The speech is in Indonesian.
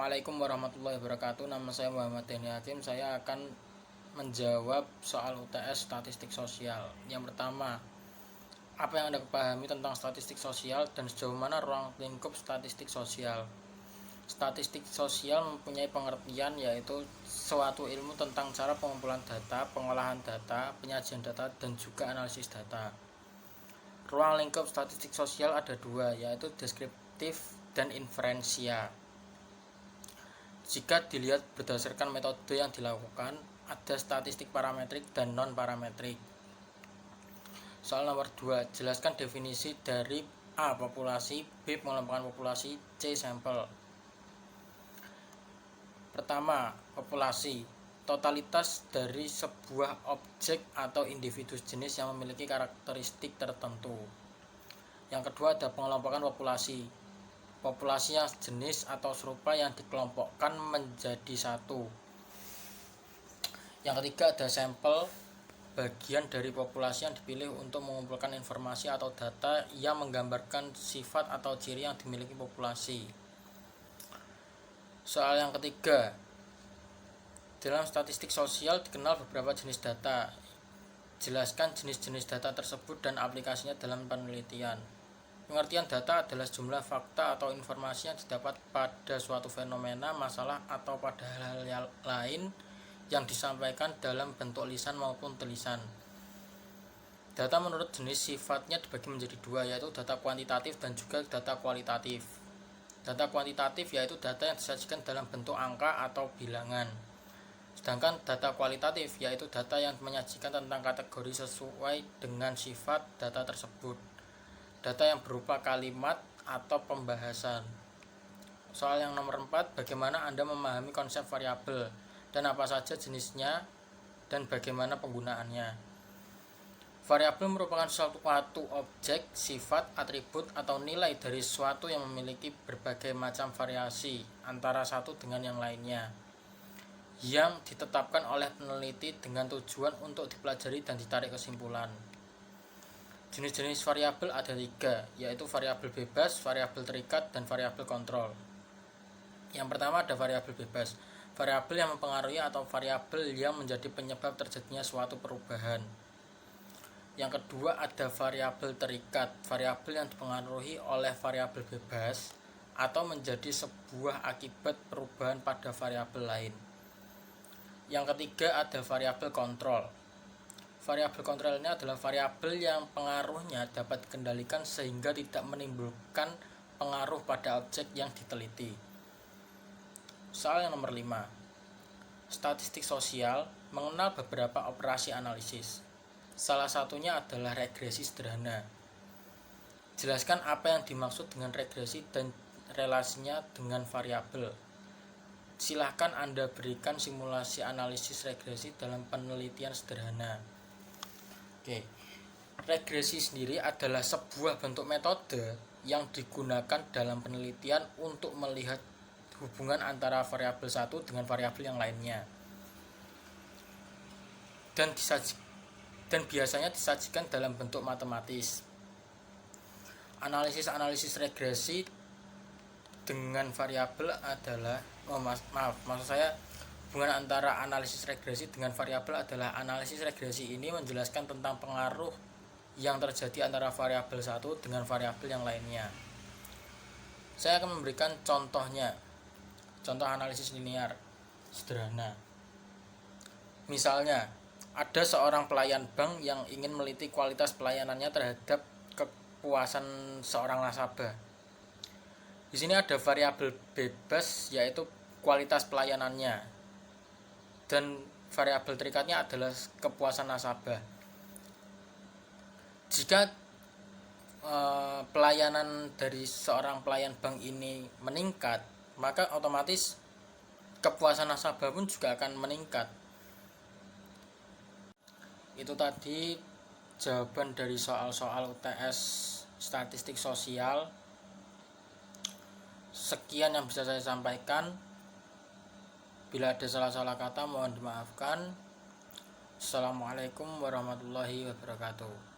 Assalamualaikum warahmatullahi wabarakatuh. Nama saya Muhammad Deni Hakim. Saya akan menjawab soal UTS statistik sosial. Yang pertama, apa yang Anda pahami tentang statistik sosial dan sejauh mana ruang lingkup statistik sosial? Statistik sosial mempunyai pengertian yaitu suatu ilmu tentang cara pengumpulan data, pengolahan data, penyajian data, dan juga analisis data. Ruang lingkup statistik sosial ada dua, yaitu deskriptif dan inferensia. Jika dilihat berdasarkan metode yang dilakukan, ada statistik parametrik dan non-parametrik. Soal nomor 2, jelaskan definisi dari A. Populasi, B. Pengelompokan populasi, C. Sampel. Pertama, populasi. Totalitas dari sebuah objek atau individu jenis yang memiliki karakteristik tertentu. Yang kedua, ada pengelompokan populasi. Populasi yang jenis atau serupa yang dikelompokkan menjadi satu. Yang ketiga, ada sampel, bagian dari populasi yang dipilih untuk mengumpulkan informasi atau data yang menggambarkan sifat atau ciri yang dimiliki populasi. Soal yang ketiga, dalam statistik sosial dikenal beberapa jenis data. Jelaskan jenis-jenis data tersebut dan aplikasinya dalam penelitian. Pengertian data adalah sejumlah fakta atau informasi yang didapat pada suatu fenomena, masalah, atau pada hal-hal lain yang disampaikan dalam bentuk lisan maupun tulisan. Data menurut jenis sifatnya dibagi menjadi dua, yaitu data kuantitatif dan juga data kualitatif. Data kuantitatif yaitu data yang disajikan dalam bentuk angka atau bilangan. Sedangkan data kualitatif yaitu data yang menyajikan tentang kategori sesuai dengan sifat data tersebut. Data yang berupa kalimat atau pembahasan. Soal yang nomor 4, bagaimana Anda memahami konsep variabel dan apa saja jenisnya dan bagaimana penggunaannya. Variabel merupakan suatu objek, sifat, atribut, atau nilai dari sesuatu yang memiliki berbagai macam variasi antara satu dengan yang lainnya, yang ditetapkan oleh peneliti dengan tujuan untuk dipelajari dan ditarik kesimpulan. Jenis-jenis variabel ada 3, yaitu variabel bebas, variabel terikat, dan variabel kontrol. Yang pertama ada variabel bebas, variabel yang mempengaruhi atau variabel yang menjadi penyebab terjadinya suatu perubahan. Yang kedua ada variabel terikat, variabel yang dipengaruhi oleh variabel bebas atau menjadi sebuah akibat perubahan pada variabel lain. Yang ketiga ada variabel kontrol. Variabel kontrol ini adalah variabel yang pengaruhnya dapat dikendalikan sehingga tidak menimbulkan pengaruh pada objek yang diteliti. Soal yang nomor 5. Statistik sosial mengenal beberapa operasi analisis. Salah satunya adalah regresi sederhana. Jelaskan apa yang dimaksud dengan regresi dan relasinya dengan variabel. Silahkan Anda berikan simulasi analisis regresi dalam penelitian sederhana. Oke. Regresi sendiri adalah sebuah bentuk metode yang digunakan dalam penelitian untuk melihat hubungan antara variabel satu dengan variabel yang lainnya. Dan biasanya disajikan dalam bentuk matematis. Analisis regresi dengan variabel adalah hubungan antara analisis regresi dengan variabel adalah analisis regresi ini menjelaskan tentang pengaruh yang terjadi antara variabel satu dengan variabel yang lainnya. Saya akan memberikan contohnya. Contoh analisis linear sederhana. Misalnya, ada seorang pelayan bank yang ingin meliti kualitas pelayanannya terhadap kepuasan seorang nasabah. Di sini ada variabel bebas yaitu kualitas pelayanannya. Dan variabel terikatnya adalah kepuasan nasabah. Jika pelayanan dari seorang pelayan bank ini meningkat, maka otomatis kepuasan nasabah pun juga akan meningkat. Itu tadi jawaban dari soal-soal UTS statistik sosial. Sekian yang bisa saya sampaikan. Bila ada salah-salah kata mohon dimaafkan. Assalamualaikum warahmatullahi wabarakatuh.